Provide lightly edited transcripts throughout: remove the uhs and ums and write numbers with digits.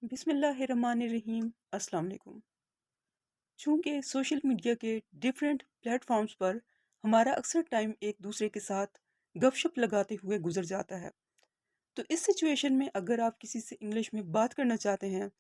बिस्मिल्लाहिर्रहमानिर्रहीम। अस्सलाम वालेकुम। चूँकि सोशल मीडिया के डिफरेंट प्लेटफॉर्म्स पर हमारा अक्सर टाइम एक दूसरे के साथ गपशप लगाते हुए गुजर जाता है, तो इस सिचुएशन में अगर आप किसी से इंग्लिश में बात करना चाहते हैं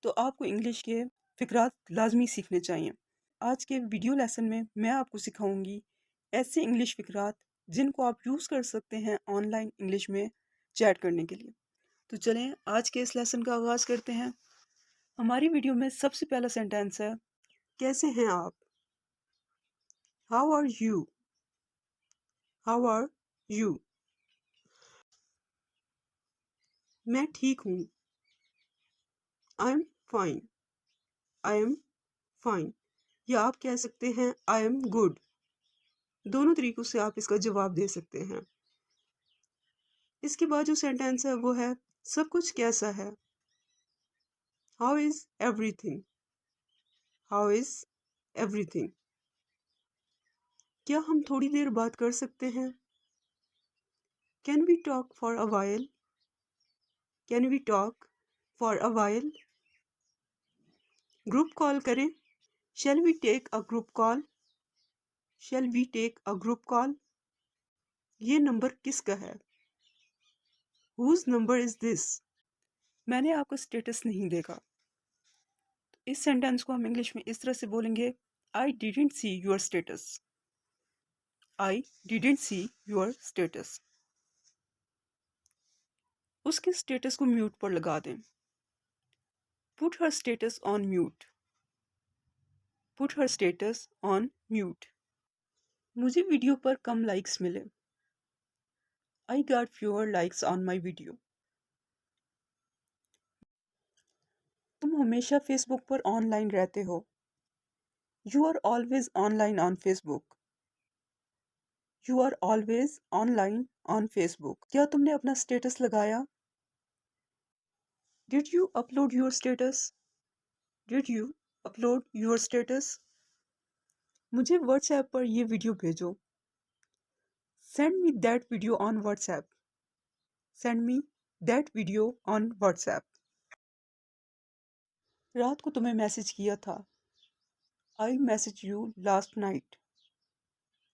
तो आपको इंग्लिश के फ़िक़रात लाज़मी सीखने चाहिए। आज के वीडियो लेसन में मैं आपको सिखाऊंगी ऐसे इंग्लिश फ़िक़रात जिनको आप यूज़ कर सकते हैं ऑनलाइन इंग्लिश में चैट करने के लिए। तो चलें आज के इस लेसन का आगाज़ करते हैं। हमारी वीडियो में सबसे पहला सेंटेंस है, कैसे हैं आप? How are you? How are you? मैं ठीक हूँ। I am fine. I am fine. या आप कह सकते हैं आई एम गुड। दोनों तरीकों से आप इसका जवाब दे सकते हैं। इसके बाद जो सेंटेंस है वो है, सब कुछ कैसा है? How is everything? How is everything? क्या हम थोड़ी देर बात कर सकते हैं? Can we talk for a while? Can we talk for a while? Group call करें? Shall we take a group call? Shall we take a group call? ये नंबर किसका है? Whose number is this? मैंने आपका status नहीं देखा। इस sentence को हम इंग्लिश में इस तरह से बोलेंगे, I didn't see your status. I didn't see your status. उसके स्टेटस को म्यूट पर लगा दें। Put her status on mute. Put her status on mute. मुझे वीडियो पर कम लाइक्स मिले। I got fewer likes on my video. तुम हमेशा फेसबुक पर ऑनलाइन रहते हो। You are always online on Facebook. You are always online on Facebook. क्या तुमने अपना स्टेटस लगाया? Did you upload your status? Did you upload your status? मुझे व्हाट्सएप पर यह वीडियो भेजो। Send me that video on WhatsApp. Send me that video on WhatsApp. रात को तुम्हें मैसेज किया था। I message you last night.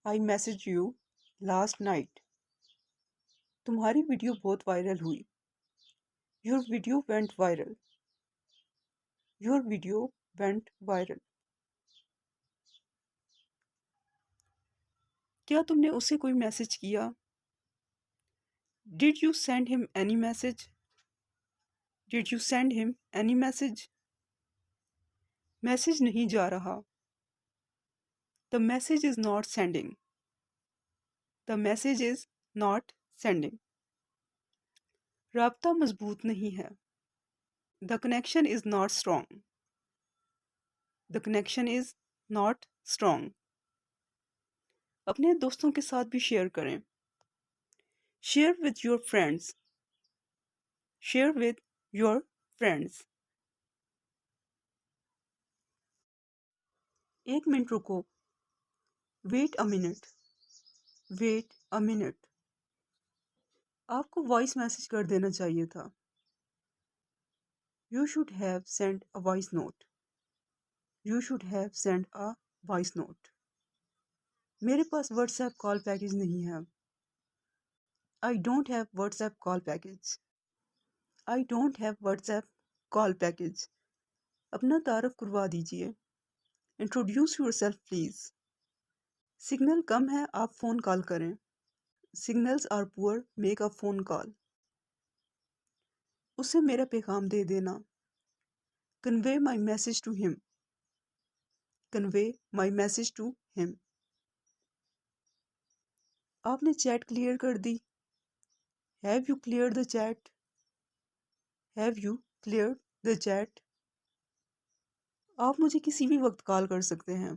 I message you last night. तुम्हारी वीडियो बहुत वायरल हुई। Your video went viral. Your video went viral. क्या तुमने उसे कोई मैसेज किया? Did you send him any message? Did you send him any message? Message नहीं जा रहा। The message is not sending. The message is not sending. राब्ता मजबूत नहीं है। The connection is not strong. The connection is not strong. अपने दोस्तों के साथ भी शेयर करें। Share with your friends. Share with your friends. 1 minute रुको। Wait a minute. Wait a minute. आपको वॉइस मैसेज कर देना चाहिए था। You should have send a voice note. You should have send a voice note. मेरे पास WhatsApp call package नहीं है। I don't have WhatsApp call package. I don't have WhatsApp call package. अपना तारफ़ करवा दीजिए। Introduce yourself please. Signal कम है, आप फ़ोन कॉल करें। Signals are poor, make a phone call. उसे मेरा पैगाम दे देना। Convey my message to him. Convey my message to him. आपने चैट क्लियर कर दी। Have you clear the chat? Have you clear the chat? आप मुझे किसी भी वक्त कॉल कर सकते हैं।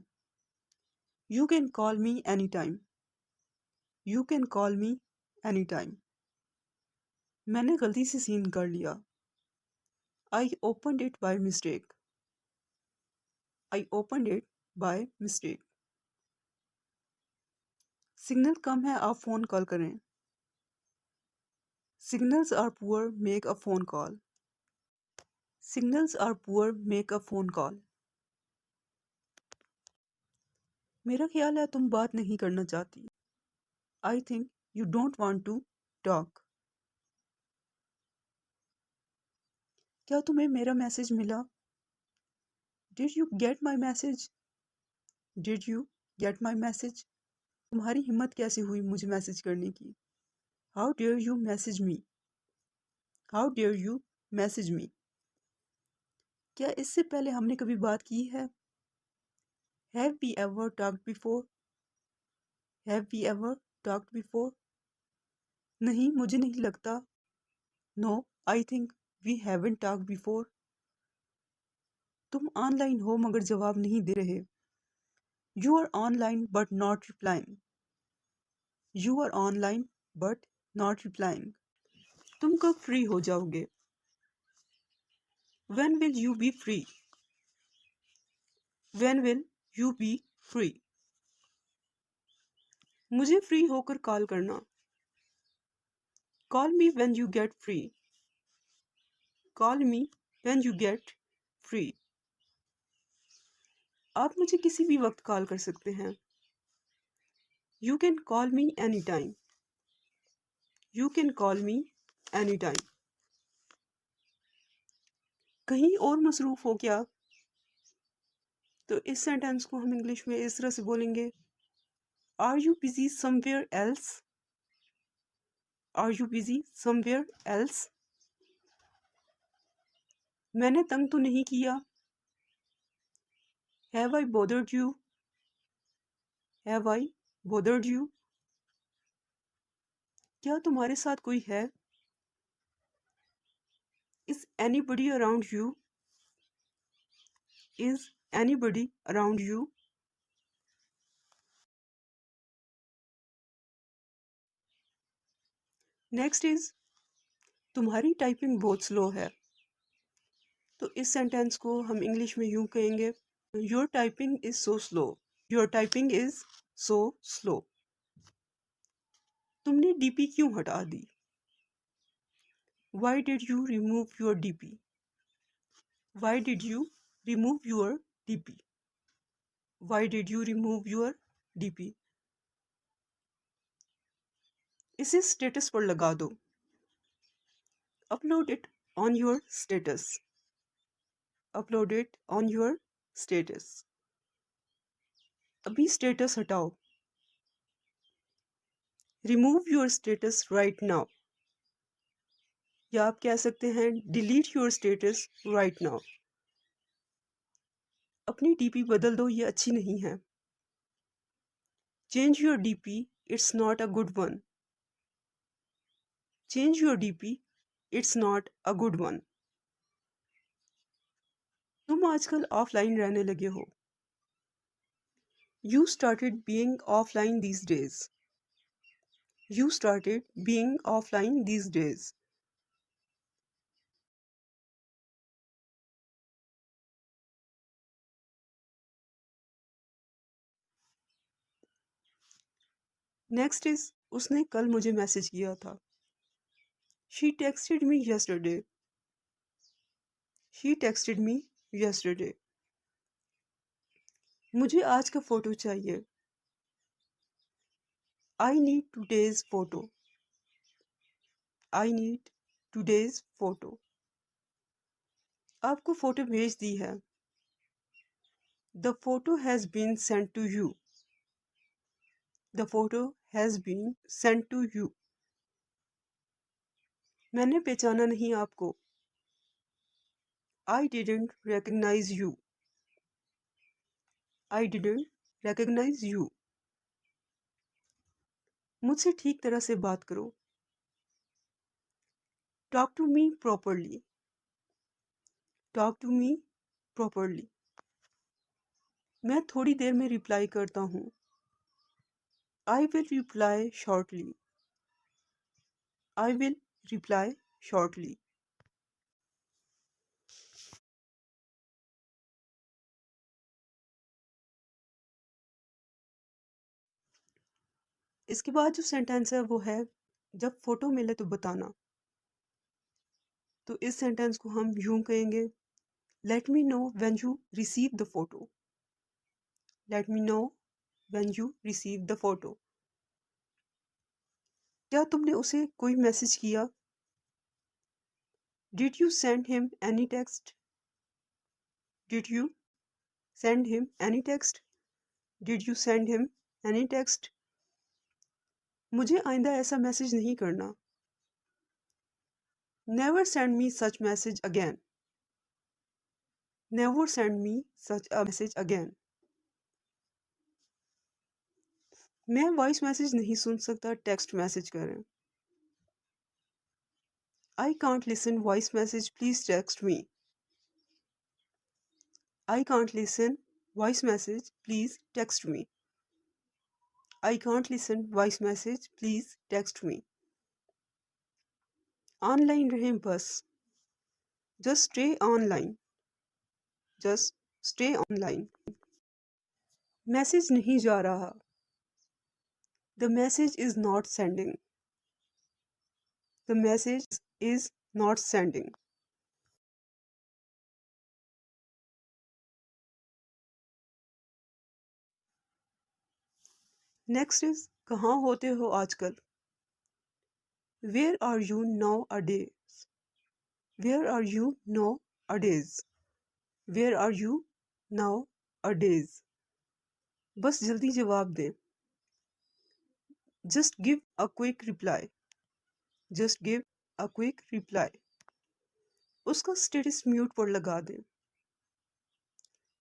You can call me any time. You can call me any time. मैंने गलती से सीन कर लिया। I opened it by mistake. I opened it by mistake. Signal कम है, आप फ़ोन कॉल करें। Signals are poor, make a phone call. Signals are poor, make a phone call. मेरा ख्याल है तुम बात नहीं करना चाहती। I think you don't want to talk. क्या तुम्हें मेरा मैसेज मिला? Did you get my message? Did you get my message? तुम्हारी हिम्मत कैसे हुई मुझे मैसेज करने की? How dare you message me? How dare you message me? क्या इससे पहले हमने कभी बात की है? Have we ever talked before? Have we ever talked before? नहीं, मुझे नहीं लगता। No, I think we haven't talked before. तुम ऑनलाइन हो मगर जवाब नहीं दे रहे। You are online but not replying. You are online but not replying. तुम कब फ्री हो जाओगे? When will you be free? When will you be free? मुझे फ्री होकर कॉल करना। Call me when you get free. Call me when you get free. आप मुझे किसी भी वक्त कॉल कर सकते हैं। You can call me any time. You can call me any time. कहीं और मसरूफ हो क्या? तो इस सेंटेंस को हम इंग्लिश में इस तरह से बोलेंगे, are you busy somewhere else? Are you busy somewhere else? मैंने तंग तो नहीं किया? Have I bothered you? Have I bothered you? क्या तुम्हारे साथ कोई है? Is anybody around you? Is anybody around you? Next is, तुम्हारी टाइपिंग बहुत स्लो है। तो इस सेंटेंस को हम इंग्लिश में यूं कहेंगे, your typing is so slow. Your typing is so slow. तुमने डीपी क्यों हटा दी? Why did you remove your DP? Why did you remove your DP? Why did you remove your DP? इसे स्टेटस पर लगा दो। Upload it on your status. Upload it on your status. अभी status हटाओ। Remove your status right now. या आप कह सकते हैं delete your status right now. अपनी डीपी बदल दो, ये अच्छी नहीं है। Change your DP, it's not a good one. Change your DP, it's not a good one. तुम आजकल ऑफलाइन रहने लगे हो। You started being offline these days. You started being offline these days. Next is, उसने कल मुझे message किया था। She texted me yesterday. She texted me yesterday. मुझे आज का फोटो चाहिए। I need today's photo. I need today's photo. आपको फोटो भेज दी है। The photo has been sent to you. The photo has been sent to you. मैंने पहचाना नहीं आपको। I didn't recognize you. I didn't recognize you. मुझसे ठीक तरह से बात करो। Talk to me properly. Talk to me properly. मैं थोड़ी देर में रिप्लाई करता हूँ। I will reply shortly. I will reply shortly. इसके बाद जो सेंटेंस है वो है, जब फोटो मिले तो बताना। तो इस सेंटेंस को हम यूं कहेंगे, let me know when you receive the photo. Let me know when you receive the photo. क्या तुमने उसे कोई मैसेज किया? Did you send him any text? Did you send him any text? Did you send him any text? मुझे आइंदा ऐसा message नहीं करना। Never send me such message again. Never send me such a message again. मैं voice message नहीं सुन सकता, text message करें। I can't listen voice message, please text me. I can't listen voice message, please text me. I can't listen voice message, please text me. Online रहें बस। Just stay online. Just stay online. Message नहीं जा रहा। The message is not sending. The message is not sending. Next is कहाँ होते हो आजकल। Where are you nowadays. Where are you nowadays. Where are you nowadays. बस जल्दी जवाब दें। Just give a quick reply. Just give a quick reply. उसका status mute पर लगा दें।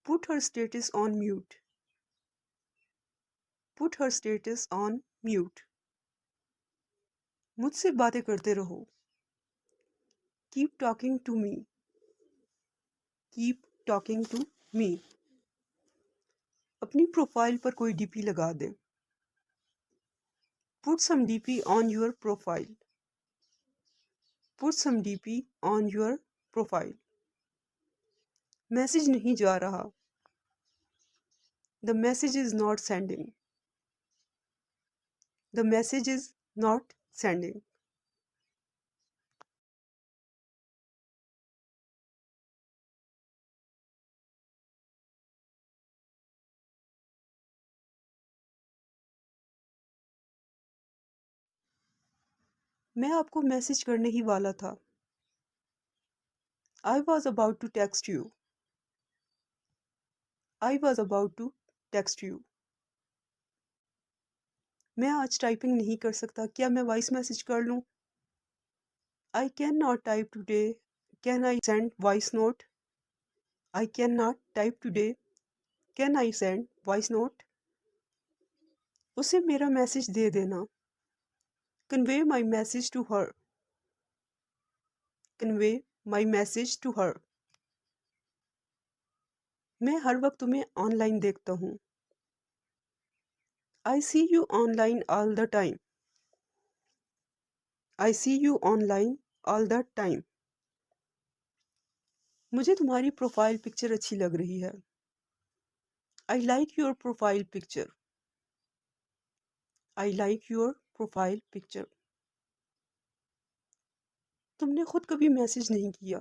Put her status on mute. Put her status on mute. मुझसे बातें करते रहो। Keep talking to me. Keep talking to me. अपनी प्रोफाइल पर कोई डीपी लगा दें। Put some DP on your profile. Put some DP on your profile. Message नहीं जा रहा। The message is not sending. The message is not sending. मैं आपको मैसेज करने ही वाला था। I was about to text you. I was about to text you. मैं आज टाइपिंग नहीं कर सकता, क्या मैं वॉइस मैसेज कर लूँ? I can not type today, can I send voice note? I can not type today, can I send voice note? उसे मेरा मैसेज दे देना। Convey my message to her. Convey my message to her. मैं हर वक्त तुम्हें online देखता हूँ। I see you online all the time. I see you online all the time. मुझे तुम्हारी प्रोफाइल पिक्चर अच्छी लग रही है। I like your profile picture. I like your profile picture. तुमने खुद कभी मैसेज नहीं किया।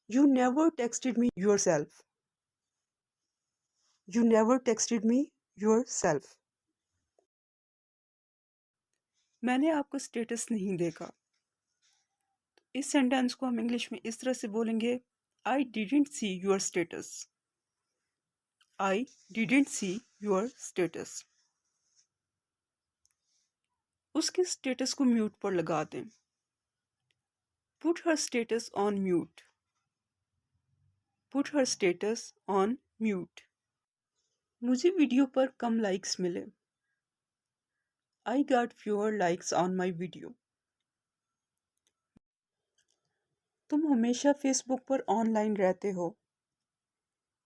You never texted me your self. You never texted me your self. मैंने आपका स्टेटस नहीं देखा। इस सेंटेंस को हम इंग्लिश में इस तरह से बोलेंगे, I didn't see your status. I didn't see your status. उसके स्टेटस को म्यूट पर लगा दें। Put her status on mute. Put her status on mute. मुझे वीडियो पर कम लाइक्स मिले। I got fewer likes on my video. तुम हमेशा फेसबुक पर ऑनलाइन रहते हो।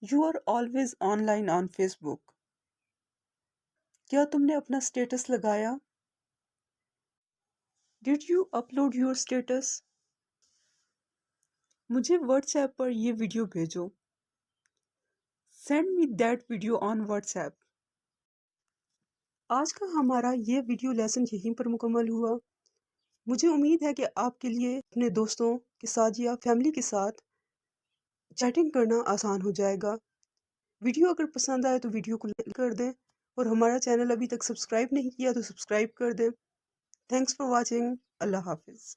You are always online on Facebook. क्या तुमने अपना स्टेटस लगाया? Did you upload your status? मुझे व्हाट्सएप पर यह वीडियो भेजो। Send me that video on WhatsApp. आज का हमारा ये वीडियो लेसन यहीं पर मुकम्मल हुआ। मुझे उम्मीद है कि आपके लिए अपने दोस्तों के साथ या फैमिली के साथ चैटिंग करना आसान हो जाएगा। वीडियो अगर पसंद आए तो वीडियो को लाइक कर दें और हमारा चैनल अभी तक सब्सक्राइब नहीं किया तो सब्सक्राइब कर दें। Thanks for watching. अल्लाह हाफिज़।